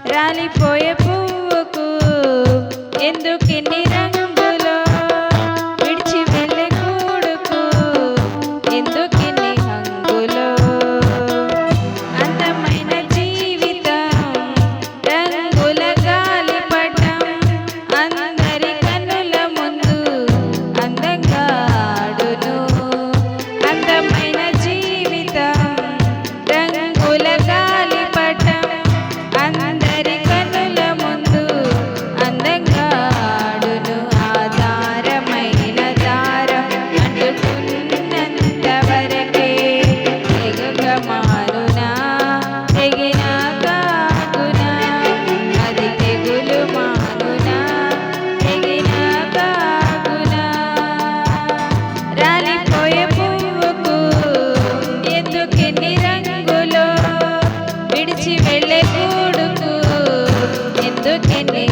రాలిపోయే పువ్వుకు ఎందుకిన్ని రంగులో, విడిచి వెళ్ళే గూడుకు ఎందుకిన్ని హంగులో. అందమైన జీవితం రంగుల గాలిపటం, అందరి కన్నుల ముందు అందంగా ఆడును. అందమైన జీవితం రంగుల గాలిపటం, అందరి కన్నుల ముందు అందంగా ఆడును. ఆధారమైన దారం అంటుకున్నంత వరకే తెగక మానునా, తెగినాక ఆగునా. అది తెగులు మానునా, తెగినాక ఆగునా. రాలిపోయే పువ్వుకు ఎందుకిన్ని రంగులో, విడిచి వెళ్ళే గూడుకు ఎందుకిన్ని